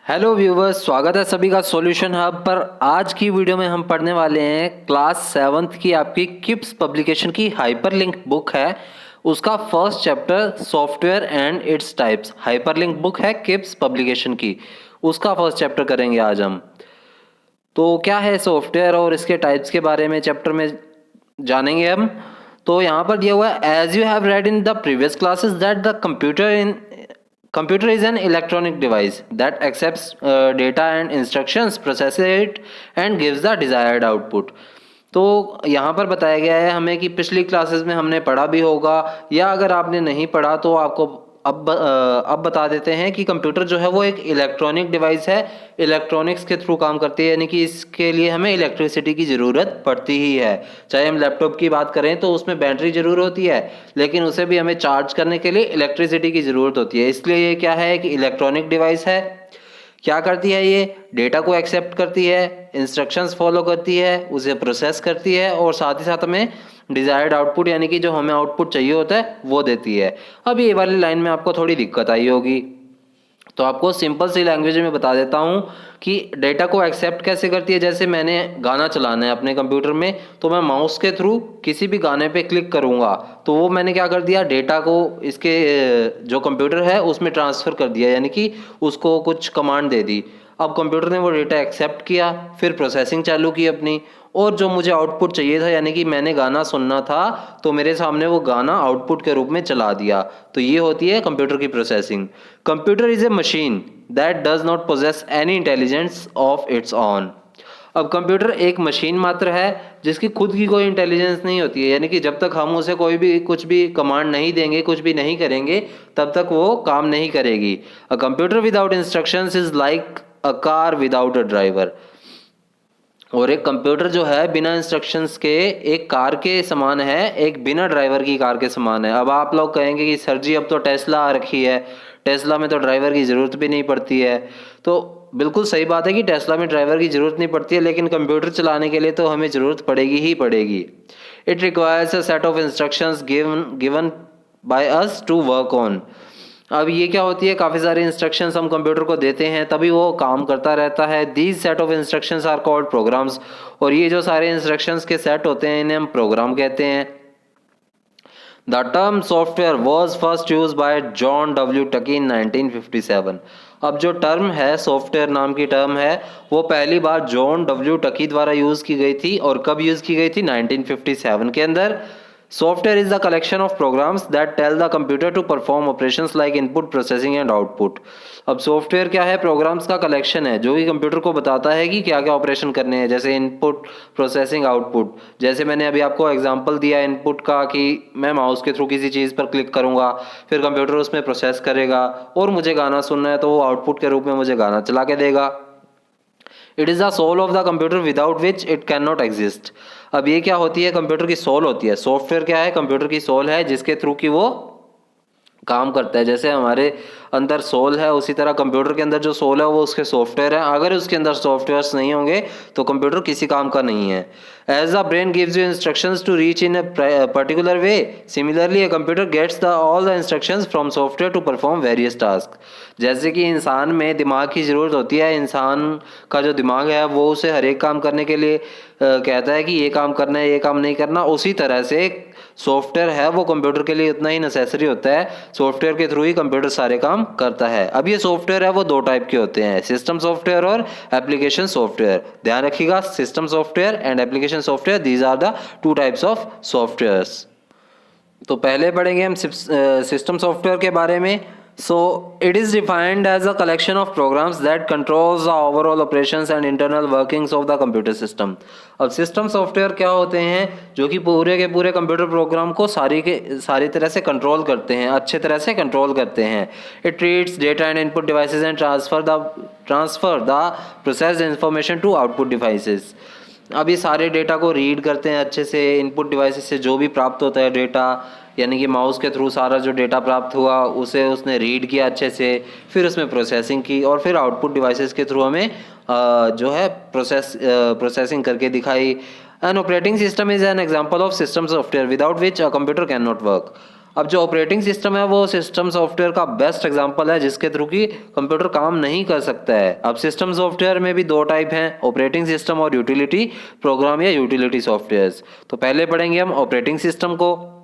Hello viewers, स्वागत है सभी का सॉल्यूशन हब पर। आज की वीडियो में हम पढ़ने वाले हैं क्लास सेवन्थ की आपकी किप्स पब्लिकेशन की हाइपरलिंक बुक है, उसका first chapter software and its types. Hyperlink book है किप्स पब्लिकेशन की, उसका फर्स्ट चैप्टर करेंगे आज हम। तो क्या है सॉफ्टवेयर और इसके टाइप्स के बारे में चैप्टर में जानेंगे हम। तो यहाँ पर दिया हुआ है, as you have read in the previous classes that the computer is an electronic device that accepts data and instructions, processes it and gives the desired output। तो यहाँ पर बताया गया है हमें कि पिछली क्लासेस में हमने पढ़ा भी होगा, या अगर आपने नहीं पढ़ा तो आपको अब बता देते हैं कि कंप्यूटर जो है वो एक इलेक्ट्रॉनिक डिवाइस है, इलेक्ट्रॉनिक्स के थ्रू काम करती है, यानी कि इसके लिए हमें इलेक्ट्रिसिटी की ज़रूरत पड़ती ही है। चाहे हम लैपटॉप की बात करें तो उसमें बैटरी ज़रूर होती है, लेकिन उसे भी हमें चार्ज करने के लिए इलेक्ट्रिसिटी की ज़रूरत होती है। इसलिए ये क्या है कि इलेक्ट्रॉनिक डिवाइस है। क्या करती है ये? डेटा को एक्सेप्ट करती है, इंस्ट्रक्शंस फॉलो करती है, उसे प्रोसेस करती है और साथ ही साथ हमें डिजायर्ड आउटपुट यानी कि जो हमें आउटपुट चाहिए होता है वो देती है। अब ये वाली लाइन में आपको थोड़ी दिक्कत आई होगी, तो आपको सिंपल सी लैंग्वेज में बता देता हूँ कि डेटा को एक्सेप्ट कैसे करती है। जैसे मैंने गाना चलाना है अपने कंप्यूटर में, तो मैं माउस के थ्रू किसी भी गाने पे क्लिक करूँगा, तो वो मैंने क्या कर दिया, डेटा को इसके जो कंप्यूटर है उसमें ट्रांसफ़र कर दिया, यानी कि उसको कुछ कमांड दे दी। अब कंप्यूटर ने वो डेटा एक्सेप्ट किया, फिर प्रोसेसिंग चालू की अपनी, और जो मुझे आउटपुट चाहिए था यानी कि मैंने गाना सुनना था तो मेरे सामने वो गाना आउटपुट के रूप में चला दिया। तो ये होती है कंप्यूटर की processing. Computer is a machine that does not possess any intelligence of its on. अब कंप्यूटर एक मशीन मात्र है जिसकी खुद की कोई इंटेलिजेंस नहीं होती है, यानी कि जब तक हम उसे कोई भी कुछ भी कमांड नहीं देंगे, कुछ भी नहीं करेंगे, तब तक वो काम नहीं करेगी। A computer without instructions is like a car without a driver. और एक कंप्यूटर जो है बिना इंस्ट्रक्शंस के एक कार के समान है, एक बिना ड्राइवर की कार के समान है। अब आप लोग कहेंगे कि सर जी अब तो टेस्ला आ रखी है, टेस्ला में तो ड्राइवर की ज़रूरत भी नहीं पड़ती है। तो बिल्कुल सही बात है कि टेस्ला में ड्राइवर की ज़रूरत नहीं पड़ती है, लेकिन कंप्यूटर चलाने के लिए तो हमें ज़रूरत पड़ेगी ही पड़ेगी। It requires a set of instructions given by us to work on. अब ये क्या होती है, काफ़ी सारे इंस्ट्रक्शंस हम कंप्यूटर को देते हैं तभी वो काम करता रहता है। These set of instructions are called programs. और ये जो सारे इंस्ट्रक्शंस के सेट होते हैं इन्हें हम प्रोग्राम कहते हैं। The term software was first use by John W Tukey in 1957। अब जो टर्म है सॉफ्टवेयर नाम की टर्म है वो पहली बार जॉन डब्ल्यू टकी द्वारा यूज़ की गई थी। और कब यूज़ की गई थी? 1957 के अंदर। Software is the collection of programs that tell the computer to perform operations like input, processing and output। अब सॉफ्टवेयर क्या है? प्रोग्राम्स का कलेक्शन है जो कि कंप्यूटर को बताता है कि क्या क्या ऑपरेशन करने हैं, जैसे इनपुट, प्रोसेसिंग, आउटपुट। जैसे मैंने अभी आपको एग्जांपल दिया इनपुट का कि मैं माउस के थ्रू किसी चीज़ पर क्लिक करूंगा, फिर कंप्यूटर उसमें प्रोसेस करेगा और मुझे गाना सुनना है तो वो आउटपुट के रूप में मुझे गाना चला के देगा। It is the soul of the computer without which it can not exist. अब ये क्या होती है? कंप्यूटर की सोल होती है। सॉफ्टवेयर क्या है? कंप्यूटर की सोल है जिसके थ्रू की वो काम करता है। जैसे हमारे अंदर सोल है, उसी तरह कंप्यूटर के अंदर जो सोल है वो उसके सॉफ्टवेयर है। अगर उसके अंदर सॉफ्टवेयर्स नहीं होंगे तो कंप्यूटर किसी काम का नहीं है। As the brain gives you instructions to reach in a particular way, similarly a computer gets the all the instructions from software to perform various task. जैसे कि इंसान में दिमाग की ज़रूरत होती है, इंसान का जो दिमाग है वो उसे हर एक काम करने के लिए कहता है कि ये काम करना है, ये काम नहीं करना। उसी तरह से सॉफ्टवेयर है वो कंप्यूटर के लिए उतना ही नेसेसरी होता है। सॉफ्टवेयर के थ्रू ही कंप्यूटर सारे काम करता है। अब ये सॉफ्टवेयर है वो दो टाइप के होते हैं, सिस्टम सॉफ्टवेयर और एप्लीकेशन सॉफ्टवेयर। ध्यान रखिएगा, system software and application software, these are the two types of softwares. तो पहले पढ़ेंगे हम सिस्टम सॉफ्टवेयर के बारे में। So it is defined as a collection of programs that controls the overall operations and internal workings of the computer system। अब system software क्या होते हैं? जो कि पूरे के पूरे कंप्यूटर प्रोग्राम को सारी तरह से कंट्रोल करते हैं, अच्छे तरह से कंट्रोल करते हैं। It treats data and input devices and transfer the processed information to output devices. अब ये सारे डेटा को रीड करते हैं अच्छे से, इनपुट डिवाइसेस से जो भी प्राप्त होता है डेटा, यानी कि माउस के थ्रू सारा जो डेटा प्राप्त हुआ उसे उसने रीड किया अच्छे से, फिर उसमें प्रोसेसिंग की और फिर आउटपुट डिवाइसेस के थ्रू हमें जो है प्रोसेसिंग करके दिखाई। An operating system is an example of system software without which a computer can not work. अब जो ऑपरेटिंग सिस्टम है वो सिस्टम सॉफ्टवेयर का बेस्ट एग्जांपल है जिसके थ्रू कि कंप्यूटर काम नहीं कर सकता है। अब सिस्टम सॉफ्टवेयर में भी दो टाइप हैं, ऑपरेटिंग सिस्टम और यूटिलिटी प्रोग्राम या यूटिलिटी सॉफ्टवेयर्स। तो पहले पढ़ेंगे हम ऑपरेटिंग सिस्टम को।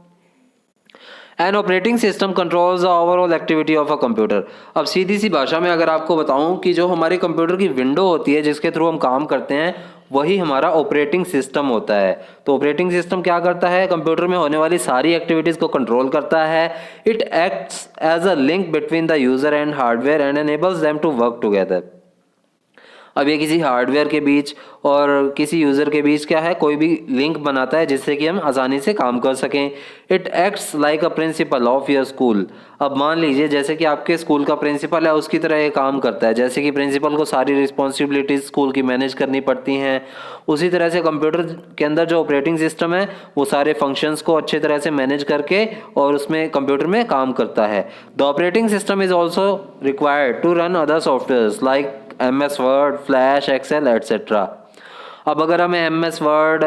An operating system controls the overall activity of a computer. अब सीधी सी भाषा में अगर आपको बताऊं कि जो हमारे कंप्यूटर की विंडो होती है जिसके थ्रू हम काम करते हैं वही हमारा ऑपरेटिंग सिस्टम होता है। तो ऑपरेटिंग सिस्टम क्या करता है, कंप्यूटर में होने वाली सारी एक्टिविटीज को कंट्रोल करता है। It acts as a link between the user and hardware and enables them to work together. अब ये किसी हार्डवेयर के बीच और किसी यूज़र के बीच क्या है, कोई भी लिंक बनाता है जिससे कि हम आसानी से काम कर सकें। It acts like a principle of your school. अब मान लीजिए जैसे कि आपके स्कूल का प्रिंसिपल है उसकी तरह ये काम करता है। जैसे कि प्रिंसिपल को सारी रिस्पॉन्सिबिलिटीज स्कूल की मैनेज करनी पड़ती हैं, उसी तरह से कंप्यूटर के अंदर जो ऑपरेटिंग सिस्टम है वो सारे फंक्शंस को अच्छे तरह से मैनेज करके और उसमें कंप्यूटर में काम करता है। The operating system is also required to run other software like MS Word, Flash, Excel etcetera. अब अगर हमें MS Word,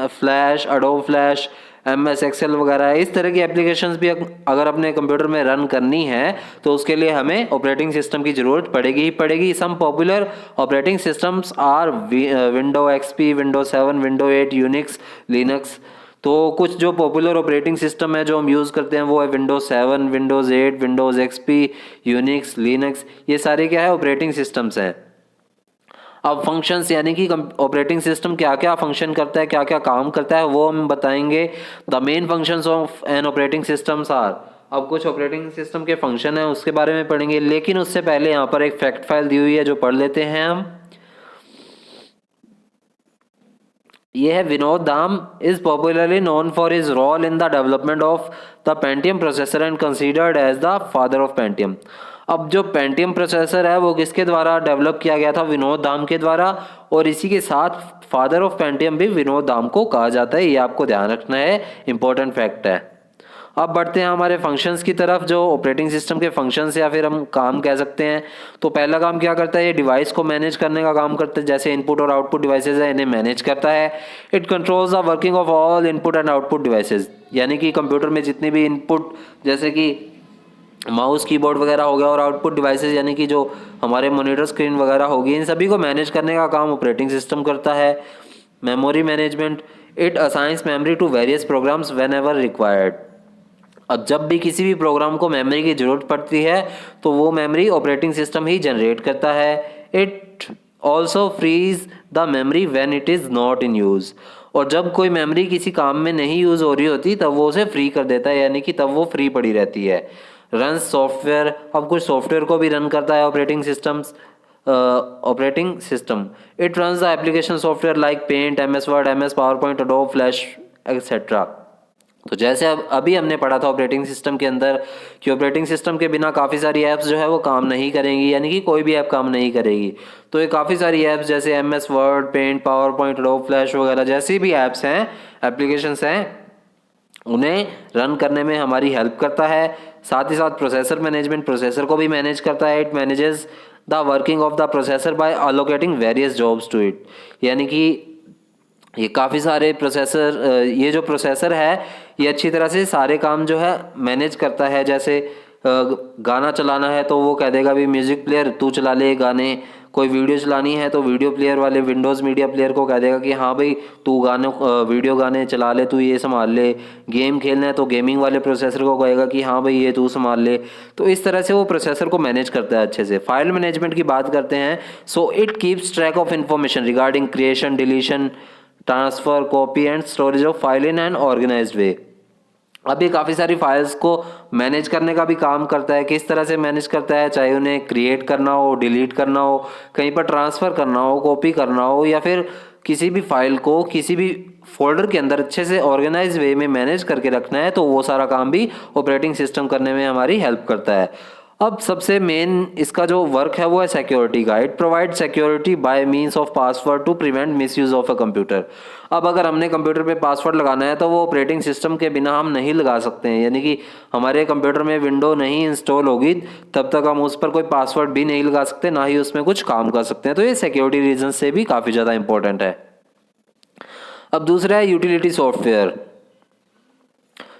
Flash, Adobe Flash, MS Excel वगैरह इस तरह की एप्लीकेशंस भी अगर अपने कंप्यूटर में रन करनी है तो उसके लिए हमें ऑपरेटिंग सिस्टम की ज़रूरत पड़ेगी ही पड़ेगी। Some popular operating systems are Window XP, Window 7, Window 8, Unix, Linux. तो कुछ जो पॉपुलर ऑपरेटिंग सिस्टम है जो हम यूज़ करते हैं वो है Windows 7, Windows 8, Windows XP, Unix, Linux. ये सारे क्या है, ऑपरेटिंग सिस्टम्स हैं। अब फंक्शंस यानी कि ऑपरेटिंग सिस्टम क्या क्या फंक्शन करता है, क्या क्या काम करता है वो हम बताएंगे। The main functions of an operating systems are. अब कुछ ऑपरेटिंग सिस्टम के फंक्शन है उसके बारे में पढ़ेंगे, लेकिन उससे पहले यहाँ पर एक फैक्ट फाइल दी हुई है जो पढ़ लेते हैं हम। ये है Vinod Dham is popularly known for his role in the development of the Pentium processor and considered as the father of Pentium. अब जो पेंटियम प्रोसेसर है वो किसके द्वारा डेवलप किया गया था, विनोद धाम के द्वारा, और इसी के साथ फादर ऑफ पेंटियम भी विनोद धाम को कहा जाता है। ये आपको ध्यान रखना है, इंपॉर्टेंट फैक्ट है। अब बढ़ते हैं हमारे फंक्शंस की तरफ, जो ऑपरेटिंग सिस्टम के फंक्शंस या फिर हम काम कह सकते हैं। तो पहला काम क्या करता है, ये डिवाइस को मैनेज करने का काम करता है। जैसे इनपुट और आउटपुट डिवाइसेज है इन्हें मैनेज करता है। It controls the working of all input and output devices, यानी कि कंप्यूटर में जितने भी इनपुट जैसे कि माउस, कीबोर्ड वगैरह हो गया और आउटपुट डिवाइसेज यानी कि जो हमारे मॉनिटर स्क्रीन वगैरह होगी, इन सभी को मैनेज करने का काम ऑपरेटिंग सिस्टम करता है। Memory management, it assigns memory to various programs whenever required. अब जब भी किसी भी प्रोग्राम को मेमोरी की ज़रूरत पड़ती है तो वो मेमोरी ऑपरेटिंग सिस्टम ही जनरेट करता है। It also freeze the memory when it is not in use. और जब कोई मेमोरी किसी काम में नहीं यूज़ हो रही होती तब वो उसे फ्री कर देता है, यानी कि तब वो फ्री पड़ी रहती है। रन सॉफ्टवेयर, अब कुछ सॉफ्टवेयर को भी रन करता है operating system. It runs the application software like Paint, MS Word, MS PowerPoint, Adobe Flash etcetera. तो जैसे अब अभी हमने पढ़ा था ऑपरेटिंग सिस्टम के अंदर कि ऑपरेटिंग सिस्टम के बिना काफ़ी सारी ऐप्स जो है वो काम नहीं करेंगी, यानी कि कोई भी ऐप काम नहीं करेगी। तो ये काफ़ी सारी ऐप्स जैसे MS Word, Paint, PowerPoint, Adobe Flash वगैरह जैसी भी ऐप्स हैं, एप्लीकेशंस हैं, उन्हें रन करने में हमारी हेल्प करता है। साथ ही साथ प्रोसेसर मैनेजमेंट, प्रोसेसर को भी मैनेज करता है। It manages the working of the processor by allocating various jobs to it, यानी कि ये काफ़ी सारे प्रोसेसर, ये जो प्रोसेसर है ये अच्छी तरह से सारे काम जो है मैनेज करता है। जैसे गाना चलाना है तो वो कह देगा भी म्यूज़िक प्लेयर तू चला ले गाने, कोई वीडियो चलानी है तो वीडियो प्लेयर वाले विंडोज़ मीडिया प्लेयर को कह देगा कि हाँ भाई तू वीडियो गाने चला ले, तू ये संभाल ले। गेम खेलना है तो गेमिंग वाले प्रोसेसर को कहेगा कि हाँ भाई ये तू संभाल ले। तो इस तरह से वो प्रोसेसर को मैनेज करता है अच्छे से। फाइल मैनेजमेंट की बात करते हैं, so it keeps track of information regarding creation, deletion, transfer, copy and storage of file in an organised way. अब ये काफ़ी सारी फाइल्स को मैनेज करने का भी काम करता है। किस तरह से मैनेज करता है, चाहे उन्हें क्रिएट करना हो, डिलीट करना हो, कहीं पर ट्रांसफ़र करना हो, कॉपी करना हो, या फिर किसी भी फाइल को किसी भी फोल्डर के अंदर अच्छे से ऑर्गेनाइज वे में मैनेज करके रखना है, तो वो सारा काम भी ऑपरेटिंग सिस्टम करने में हमारी हेल्प करता है। अब सबसे मेन इसका जो वर्क है वो है सिक्योरिटी का। It provide security by means of password to prevent misuse of a computer. अब अगर हमने कंप्यूटर पे पासवर्ड लगाना है तो वो ऑपरेटिंग सिस्टम के बिना हम नहीं लगा सकते हैं, यानी कि हमारे कंप्यूटर में विंडो नहीं इंस्टॉल होगी तब तक हम उस पर कोई पासवर्ड भी नहीं लगा सकते, ना ही उसमें कुछ काम कर सकते हैं। तो ये सिक्योरिटी रीजन से भी काफ़ी ज़्यादा इंपॉर्टेंट है। अब दूसरा है utility software.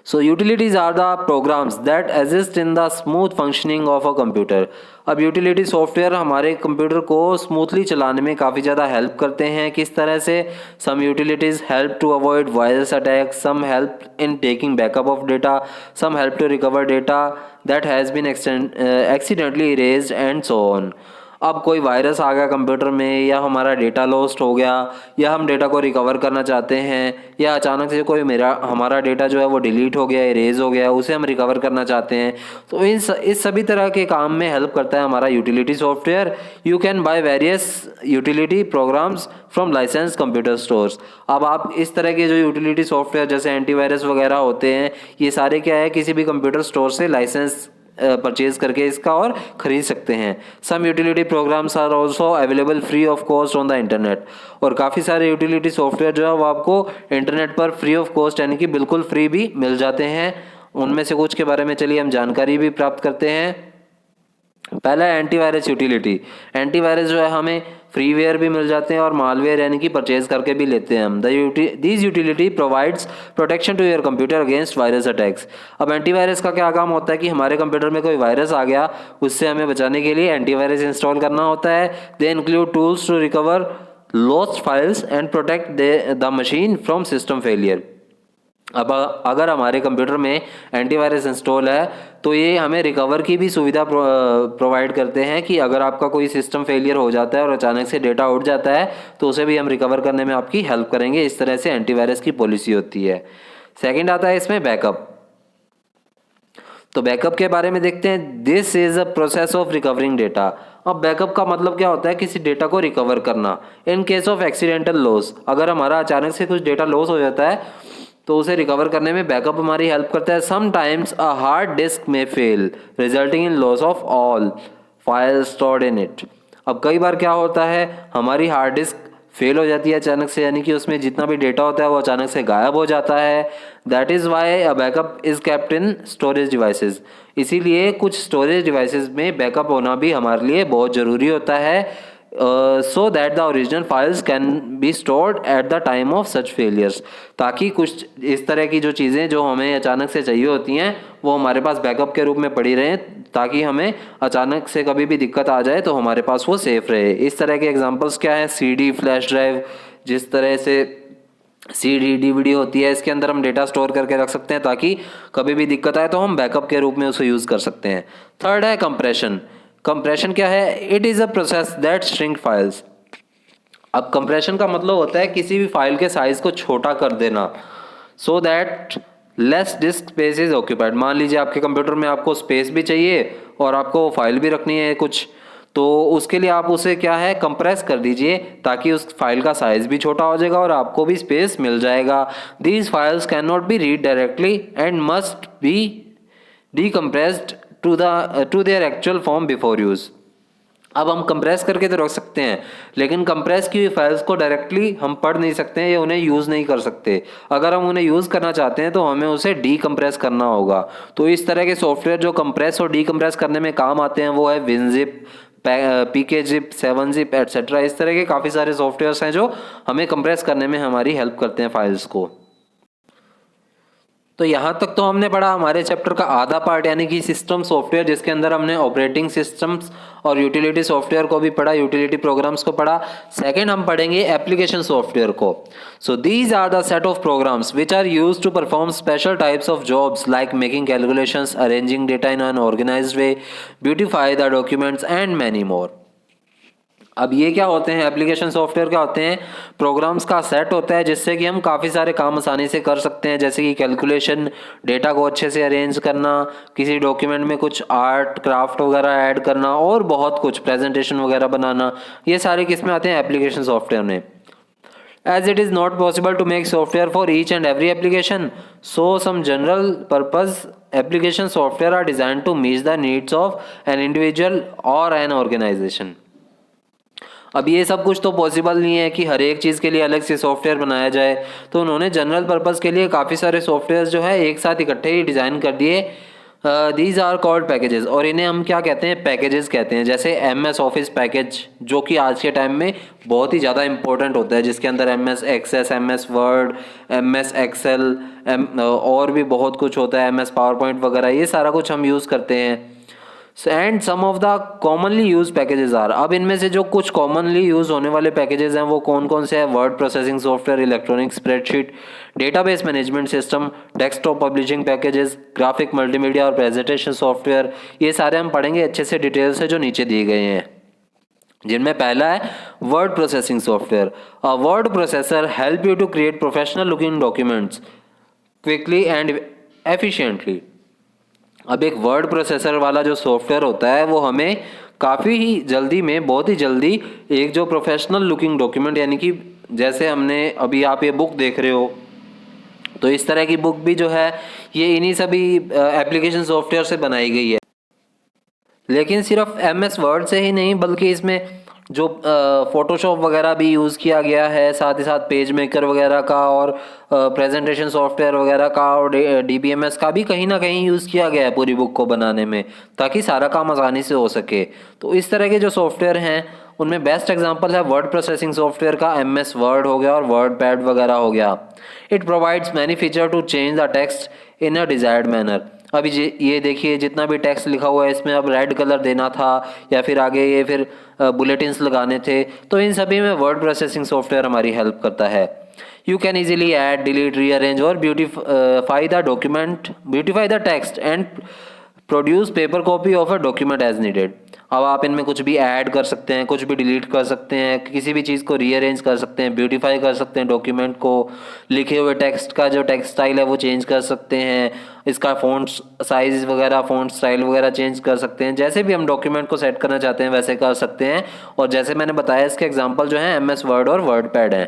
So utilities are the programs that exist in the smooth functioning of a computer. अब यूटिलिटी सॉफ्टवेयर हमारे कंप्यूटर को स्मूथली चलाने में काफ़ी ज़्यादा हेल्प करते हैं। किस तरह से? Some utilities help to avoid virus attack, some help in taking backup of data, some help to recover data that has been accidentally erased and so on. अब कोई वायरस आ गया कंप्यूटर में, या हमारा डेटा लॉस्ट हो गया, या हम डेटा को रिकवर करना चाहते हैं, या अचानक से कोई हमारा डेटा जो है वो डिलीट हो गया, इरेज हो गया, उसे हम रिकवर करना चाहते हैं, तो इस सभी तरह के काम में हेल्प करता है हमारा utility software. You can buy various utility programs from license computer stores. अब आप इस तरह के जो यूटिलिटी सॉफ्टवेयर जैसे एंटीवायरस वगैरह होते हैं, ये सारे क्या है, किसी भी कंप्यूटर स्टोर से लाइसेंस परचेज करके इसका और ख़रीद सकते हैं। Some utility programs are also available free of cost on the internet. और काफ़ी सारे यूटिलिटी सॉफ्टवेयर जो है वो आपको इंटरनेट पर फ्री ऑफ कॉस्ट यानी कि बिल्कुल फ्री भी मिल जाते हैं। उनमें से कुछ के बारे में चलिए हम जानकारी भी प्राप्त करते हैं। पहला है एंटीवायरस यूटिलिटी। एंटीवायरस जो है हमें फ्रीवेयर भी मिल जाते हैं और मालवेयर यानी कि परचेज करके भी लेते हैं हम। These utility provides protection to your computer against virus attacks. अब एंटीवायरस का क्या काम होता है कि हमारे कंप्यूटर में कोई वायरस आ गया, उससे हमें बचाने के लिए एंटीवायरस इंस्टॉल करना होता है। They include tools to recover lost files and protect the machine from system failure. अब अगर हमारे कंप्यूटर में एंटीवायरस इंस्टॉल है तो ये हमें रिकवर की भी सुविधा प्रोवाइड करते हैं कि अगर आपका कोई सिस्टम फेलियर हो जाता है और अचानक से डेटा उड़ जाता है तो उसे भी हम रिकवर करने में आपकी हेल्प करेंगे। इस तरह से एंटीवायरस की पॉलिसी होती है। सेकंड आता है इसमें बैकअप। तो बैकअप के बारे में देखते हैं। This is a process of recovering data. अब बैकअप का मतलब क्या होता है? किसी डेटा को रिकवर करना। In case of accidental loss, अगर हमारा अचानक से कुछ डेटा लॉस हो जाता है तो उसे रिकवर करने में बैकअप हमारी हेल्प करता है। समटाइम्स अ हार्ड डिस्क में fail resulting in loss of all files stored in it. अब कई बार क्या होता है, हमारी हार्ड डिस्क फेल हो जाती है अचानक से, यानी कि उसमें जितना भी डेटा होता है वो अचानक से गायब हो जाता है। That is why a backup is kept in storage devices. इसीलिए कुछ स्टोरेज डिवाइसेस में बैकअप होना भी हमारे लिए बहुत ज़रूरी होता है, so that the original files can be stored at the time of such failures. ताकि कुछ इस तरह की जो चीज़ें जो हमें अचानक से चाहिए होती हैं वो हमारे पास बैकअप के रूप में पड़ी रहें, ताकि हमें अचानक से कभी भी दिक्कत आ जाए तो हमारे पास वो सेफ रहे। इस तरह के एग्जांपल्स क्या है? सीडी, फ्लैश ड्राइव, जिस तरह से सीडी डीवीडी होती है, इसके अंदर हम डेटा स्टोर करके रख सकते हैं ताकि कभी भी दिक्कत आए तो हम बैकअप के रूप में उसे यूज़ कर सकते हैं। थर्ड है कंप्रेशन। कंप्रेशन क्या है? It is a process that shrink files. अब कंप्रेशन का मतलब होता है किसी भी फाइल के साइज को छोटा कर देना, so that less disc space is occupied. मान लीजिए आपके कंप्यूटर में आपको स्पेस भी चाहिए और आपको फाइल भी रखनी है कुछ, तो उसके लिए आप उसे क्या है, कंप्रेस कर दीजिए ताकि उस फाइल का साइज भी छोटा हो जाएगा और आपको भी स्पेस मिल जाएगा। These files can not be read directly and must be decompressed to their actual form before use. अब हम कंप्रेस करके तो रख सकते हैं, लेकिन कंप्रेस की हुई फाइल्स को डायरेक्टली हम पढ़ नहीं सकते हैं या उन्हें यूज़ नहीं कर सकते। अगर हम उन्हें यूज़ करना चाहते हैं तो हमें उसे डीकम्प्रेस करना होगा। तो इस तरह के सॉफ्टवेयर जो कंप्रेस और डीकम्प्रेस करने में काम आते हैं वो है विनजिप, pkzip, 7zip एटसेट्रा। इस तरह के काफ़ी सारे सॉफ्टवेयर्स हैं जो हमें कंप्रेस करने में हमारी हेल्प करते हैं फाइल्स को। तो यहाँ तक तो हमने पढ़ा हमारे चैप्टर का आधा पार्ट, यानी कि सिस्टम सॉफ्टवेयर, जिसके अंदर हमने ऑपरेटिंग सिस्टम्स और यूटिलिटी सॉफ्टवेयर को भी पढ़ा, यूटिलिटी प्रोग्राम्स को पढ़ा। सेकंड हम पढ़ेंगे एप्लीकेशन सॉफ्टवेयर को। So these are the set of programs which are used to perform special types of jobs like making calculations, arranging data in an organised way, beautify the documents and many more. अब ये क्या होते हैं? Application software क्या होते हैं? Programmes का set होता है जिससे कि हम काफ़ी सारे काम आसानी से कर सकते हैं, जैसे कि कैलकुलेशन, डेटा को अच्छे से अरेंज करना, किसी डॉक्यूमेंट में कुछ आर्ट क्राफ्ट वगैरह ऐड करना और बहुत कुछ, प्रेजेंटेशन वगैरह बनाना। ये सारे किसमें आते हैं? एप्लीकेशन सॉफ्टवेयर में। As it is not possible to make software for each and every application, so some general purpose application software are designed to meet the needs of an individual or an organization. अब ये सब कुछ तो possible नहीं है कि हर एक चीज़ के लिए अलग से सॉफ्टवेयर बनाया जाए, तो उन्होंने जनरल पर्पज़ के लिए काफ़ी सारे सॉफ्टवेयर जो है एक साथ इकट्ठे ही डिज़ाइन कर दिए दीज आर कॉल्ड पैकेजेस, और इन्हें हम क्या कहते हैं, पैकेजेस कहते हैं। जैसे MS ऑफिस पैकेज, जो कि आज के टाइम में बहुत ही ज़्यादा इंपॉर्टेंट होता है, जिसके अंदर MS Access, MS Word, MS Excel, और भी बहुत कुछ होता है, MS पावर पॉइंट वगैरह, ये सारा कुछ हम यूज़ करते हैं। And some of the commonly use packages are, अब इनमें से जो कुछ कॉमनली यूज होने वाले पैकेजेस हैं वो कौन कौन से हैं? Word processing software, electronic spreadsheet, database management system, desktop publishing packages, graphic multimedia और प्रेजेंटेशन सॉफ्टवेयर। ये सारे हम पढ़ेंगे अच्छे से डिटेल से, जो नीचे दिए गए हैं, जिनमें पहला है word processing software. A word processor help you to create professional looking documents quickly and efficiently. अब एक वर्ड प्रोसेसर वाला जो सॉफ्टवेयर होता है वो हमें काफ़ी ही जल्दी में, बहुत ही जल्दी, एक जो प्रोफेशनल लुकिंग डॉक्यूमेंट, यानी कि जैसे हमने अभी आप ये बुक देख रहे हो, तो इस तरह की बुक भी जो है ये इन्हीं सभी एप्लीकेशन सॉफ्टवेयर से बनाई गई है। लेकिन सिर्फ MS वर्ड से ही नहीं, बल्कि इसमें जो फोटोशॉप वगैरह भी यूज़ किया गया है, साथ ही साथ पेज मेकर वगैरह का और प्रेजेंटेशन सॉफ्टवेयर वगैरह का और DBMS का भी कहीं ना कहीं यूज़ किया गया है पूरी बुक को बनाने में, ताकि सारा काम आसानी से हो सके। तो इस तरह के जो सॉफ्टवेयर हैं उनमें बेस्ट एग्जांपल है वर्ड प्रोसेसिंग सॉफ्टवेयर का MS वर्ड हो गया और वर्ड पैड वगैरह हो गया। It provides many feature to change the text in a desired manner. अभी ये देखिए, जितना भी टेक्स्ट लिखा हुआ है इसमें अब रेड कलर देना था या फिर आगे ये फिर बुलेटिन्स लगाने थे, तो इन सभी में वर्ड प्रोसेसिंग सॉफ्टवेयर हमारी हेल्प करता है। You can easily add, delete, rearrange और beautify the text and produce paper copy of a document as needed. अब आप इनमें कुछ भी ऐड कर सकते हैं, कुछ भी डिलीट कर सकते हैं, किसी भी चीज़ को रीअरेंज कर सकते हैं, ब्यूटीफाई कर सकते हैं डॉक्यूमेंट को, लिखे हुए टेक्स्ट का जो टेक्स्ट स्टाइल है वो चेंज कर सकते हैं, इसका फ़ॉन्ट साइज वगैरह, फ़ॉन्ट स्टाइल वगैरह चेंज कर सकते हैं। जैसे भी हम डॉक्यूमेंट को सेट करना चाहते हैं वैसे कर सकते हैं। और जैसे मैंने बताया, इसके एग्जाम्पल जो हैं MS वर्ड और वर्ड पैड हैं।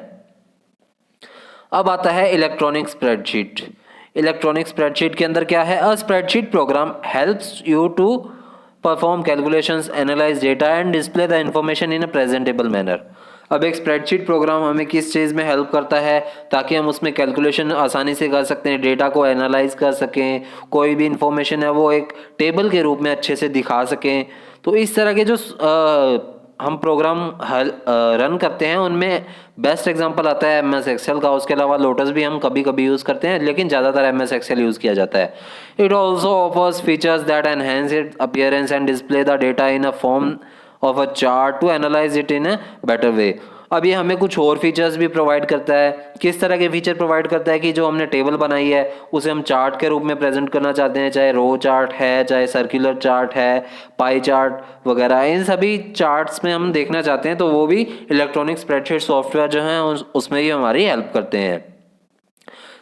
अब आता है इलेक्ट्रॉनिक स्प्रेडशीट। इलेक्ट्रॉनिक स्प्रेडशीट के अंदर क्या है? A spreadsheet program helps you to perform calculations, analyse data and display the information in a presentable manner. अब एक स्प्रेडशीट प्रोग्राम हमें किस चीज़ में हेल्प करता है? ताकि हम उसमें कैलकुलेशन आसानी से कर सकते हैं, डेटा को एनालाइज कर सकें, कोई भी इंफॉर्मेशन है वो एक टेबल के रूप में अच्छे से दिखा सकें। तो इस तरह के जो हम प्रोग्राम रन करते हैं उनमें बेस्ट एग्जांपल आता है MS एक्सेल का। उसके अलावा लोटस भी हम कभी कभी यूज़ करते हैं, लेकिन ज़्यादातर MS एक्सेल यूज़ किया जाता है। It also offers features that enhance it appearance and display the data in a form of a chart to analyse it in a better way. अब ये हमें कुछ और फीचर्स भी प्रोवाइड करता है। किस तरह के फीचर प्रोवाइड करता है कि जो हमने टेबल बनाई है उसे हम चार्ट के रूप में प्रेजेंट करना चाहते हैं, चाहे रो चार्ट है, चाहे सर्कुलर चार्ट है, पाई चार्ट वगैरह, इन सभी चार्ट्स में हम देखना चाहते हैं, तो वो भी इलेक्ट्रॉनिक स्प्रेडशीट सॉफ्टवेयर जो हैं उसमें ही हमारी हेल्प करते हैं।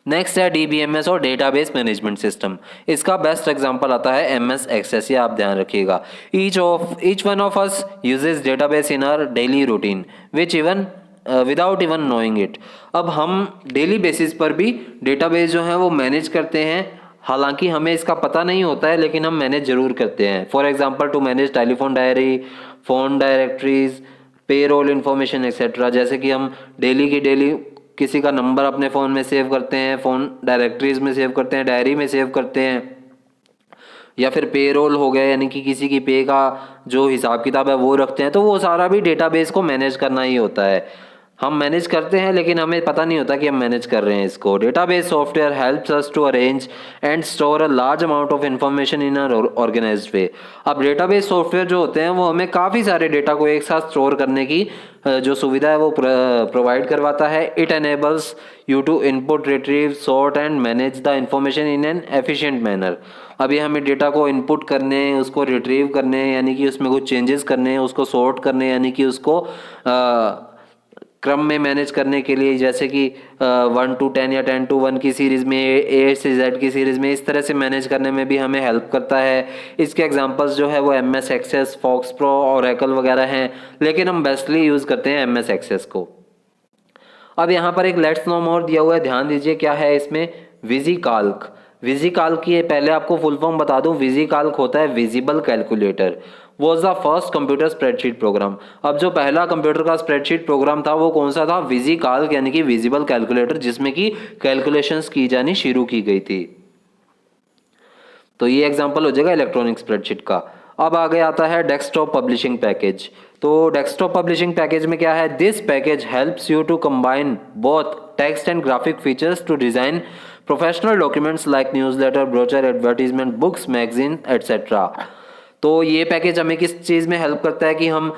नेक्स्ट है DBMS और डेटाबेस मैनेजमेंट सिस्टम। इसका बेस्ट एग्जांपल आता है MS एक्सेस, ये आप ध्यान रखिएगा। Each one of us uses database in our daily routine which even without even knowing it. अब हम डेली बेसिस पर भी डेटाबेस जो है वो मैनेज करते हैं, हालांकि हमें इसका पता नहीं होता है, लेकिन हम मैनेज जरूर करते हैं। For example to manage telephone diary, phone directories, payroll information etcetera. जैसे कि हम डेली की डेली किसी का नंबर अपने फ़ोन में सेव करते हैं, फ़ोन डायरेक्टरीज में सेव करते हैं, डायरी में सेव करते हैं, या फिर पेरोल हो गया, यानी कि किसी की पे का जो हिसाब किताब है वो रखते हैं। तो वो सारा भी डेटाबेस को मैनेज करना ही होता है। हम मैनेज करते हैं लेकिन हमें पता नहीं होता कि हम मैनेज कर रहे हैं इसको। Database software helps us to arrange and store a large amount of information in a organized way. अब डेटाबेस सॉफ्टवेयर जो होते हैं वो हमें काफ़ी सारे डेटा को एक साथ स्टोर करने की जो सुविधा है वो प्रोवाइड करवाता है। It enables you to input, retrieve, sort and manage the information in an efficient manner. अभी हमें डेटा को इनपुट करने, उसको रिट्रीव करने यानी कि उसमें कुछ चेंजेस करने, उसको सॉर्ट करने यानी कि उसको क्रम में मैनेज करने के लिए, जैसे कि 1 to 10 या 10 to 1 की सीरीज़ में, A से Z की सीरीज़ में, इस तरह से मैनेज करने में भी हमें हेल्प करता है। इसके एग्जांपल्स जो है वो MS Access, FoxPro, Oracle वगैरह हैं, लेकिन हम बेस्टली यूज़ करते हैं MS एक्सेस को। अब यहाँ पर एक लेट्स नो मोर दिया हुआ है, ध्यान दीजिए क्या है इसमें। विजिकाल्क। विजिकाल्क की पहले आपको फुल फॉर्म बता दूं, विजिकाल्क होता है visible calculator. Was the first computer spreadsheet programme. अब जो पहला कंप्यूटर का स्प्रेडशीट प्रोग्राम था वो कौन सा था? विजिकाल्क, यानी कि विजिबल कैलकुलेटर, जिसमें कि कैलकुलेशंस की जानी शुरू की गई थी। तो ये एग्जांपल हो जाएगा इलेक्ट्रॉनिक स्प्रेडशीट का। अब आगे आता है डेस्कटॉप पब्लिशिंग पैकेज। तो डेस्कटॉप पब्लिशिंग पैकेज में क्या है, this package helps you to combine both text and graphic features to design professional documents like newsletter, brochure, advertisement, books, magazine etcetera. तो ये पैकेज हमें किस चीज़ में हेल्प करता है कि हम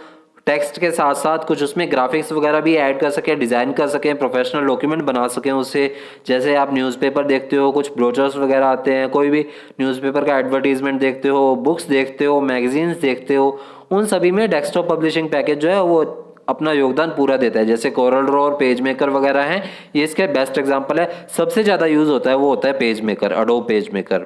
टेक्स्ट के साथ साथ कुछ उसमें ग्राफिक्स वगैरह भी ऐड कर सकें, डिज़ाइन कर सकें, प्रोफेशनल डॉक्यूमेंट बना सकें उससे। जैसे आप न्यूज़पेपर देखते हो, कुछ ब्रोचर्स वगैरह आते हैं, कोई भी न्यूज़पेपर का एडवर्टीजमेंट देखते हो, बुक्स देखते हो, मैगजीन्स देखते हो, उन सभी में डेस्कटॉप पब्लिशिंग पैकेज जो है वो अपना योगदान पूरा देता है। जैसे कोरल ड्रॉ और पेज मेकर वगैरह हैं, ये इसके बेस्ट एग्जाम्पल है। सबसे ज़्यादा यूज़ होता है वो होता है page maker, adobe page maker.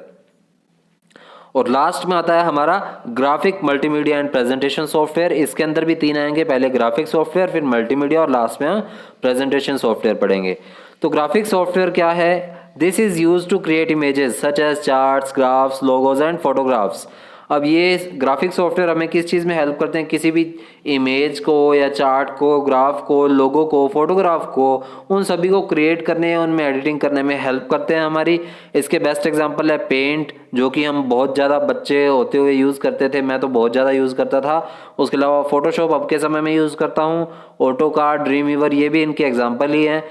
और लास्ट में आता है हमारा graphic multimedia and presentation software. इसके अंदर भी 3 आएंगे, पहले ग्राफिक सॉफ्टवेयर, फिर मल्टीमीडिया और लास्ट में हम प्रेजेंटेशन सॉफ्टवेयर पढ़ेंगे। तो ग्राफिक सॉफ्टवेयर क्या है, this is use to create images such as charts, graphs, logos and photographs. अब ये ग्राफिक सॉफ्टवेयर हमें किस चीज़ में हेल्प करते हैं, किसी भी इमेज को या चार्ट को, ग्राफ को, लोगो को, फोटोग्राफ को, उन सभी को क्रिएट करने, उनमें एडिटिंग करने में हेल्प करते हैं हमारी। इसके बेस्ट एग्जांपल है पेंट, जो कि हम बहुत ज़्यादा बच्चे होते हुए यूज़ करते थे, मैं तो बहुत ज़्यादा यूज़ करता था। उसके अलावा फोटोशॉप अब के समय में यूज़ करता हूँ, ऑटोकाड, ड्रीम वीवर, ये भी इनके एग्जाम्पल ही हैं।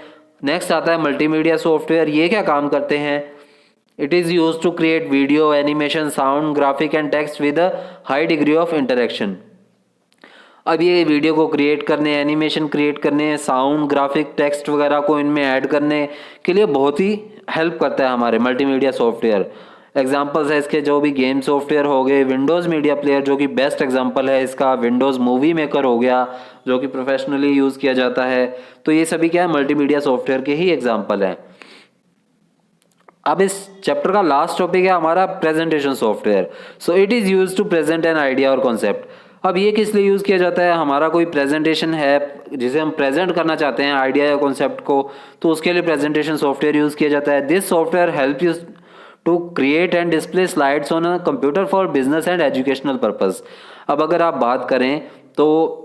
नेक्स्ट आता है मल्टीमीडिया सॉफ्टवेयर। ये क्या काम करते हैं, it is used to create video, animation, sound, graphic and text with a high degree of interaction। अब ये वीडियो को क्रिएट करने, एनिमेशन क्रिएट करने, साउंड, ग्राफिक, टेक्स्ट वगैरह को इनमें ऐड करने के लिए बहुत ही हेल्प करता है हमारे मल्टीमीडिया सॉफ्टवेयर। एग्जाम्पल्स है इसके जो भी गेम सॉफ्टवेयर हो गए, विंडोज़ मीडिया प्लेयर जो कि बेस्ट एग्जाम्पल है इसका, विंडोज़ मूवी मेकर हो गया जो कि प्रोफेशनली यूज़ किया जाता है। तो ये सभी क्या है, मल्टीमीडिया सॉफ्टवेयर के ही एग्जाम्पल हैं। अब इस चैप्टर का लास्ट टॉपिक है हमारा presentation software. So it is use to present an idea और कॉन्सेप्ट। अब ये किस लिए यूज़ किया जाता है, हमारा कोई प्रेजेंटेशन है जिसे हम प्रेजेंट करना चाहते हैं आइडिया या कॉन्सेप्ट को, तो उसके लिए प्रेजेंटेशन सॉफ्टवेयर यूज़ किया जाता है। This software help you to create and display slides on a computer for business and educational purpose. अब अगर आप बात करें तो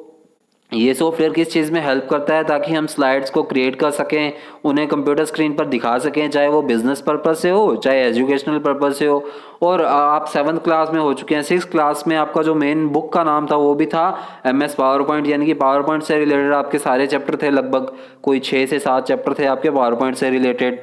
ये सॉफ्टवेयर किस चीज़ में हेल्प करता है, ताकि हम स्लाइड्स को क्रिएट कर सकें, उन्हें कंप्यूटर स्क्रीन पर दिखा सकें, चाहे वो बिजनेस पर्पज़ से हो, चाहे एजुकेशनल पर्पज़ से हो। और आप 7th क्लास में हो चुके हैं, 6th क्लास में आपका जो मेन बुक का नाम था वो भी था MS पावर पॉइंट, यानी कि पावर पॉइंट से रिलेटेड आपके सारे चैप्टर थे, लगभग कोई 6 से 7 चैप्टर थे आपके पावर पॉइंट से रिलेटेड।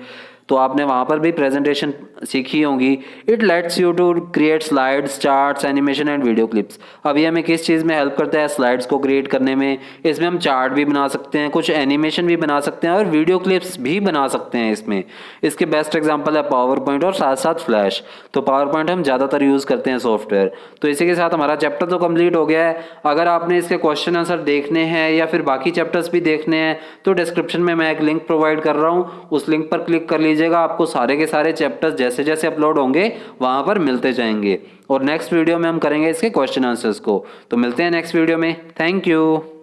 तो आपने वहाँ पर भी प्रेजेंटेशन सीखी होंगी। It lets you to create slides, charts, animation and video clips. अब ये हमें किस चीज़ में हेल्प करता है, स्लाइड्स को क्रिएट करने में। इसमें हम चार्ट भी बना सकते हैं, कुछ एनिमेशन भी बना सकते हैं और वीडियो क्लिप्स भी बना सकते हैं इसमें। इसके बेस्ट एग्जांपल है पावर पॉइंट और साथ साथ फ्लैश। तो पावर पॉइंट हम ज़्यादातर यूज़ करते हैं सॉफ्टवेयर। तो इसी के साथ हमारा चैप्टर तो कंप्लीट हो गया है। अगर आपने इसके क्वेश्चन आंसर देखने हैं या फिर बाकी चैप्टर्स भी देखने हैं तो डिस्क्रिप्शन में मैं एक लिंक प्रोवाइड कर रहा हूँ, उस लिंक पर क्लिक कर लीजिएगा। आपको सारे के सारे चैप्टर्स जैसे जैसे अपलोड होंगे वहां पर मिलते जाएंगे। और नेक्स्ट वीडियो में हम करेंगे इसके क्वेश्चन आंसर्स को। तो मिलते हैं नेक्स्ट वीडियो में। Thank you.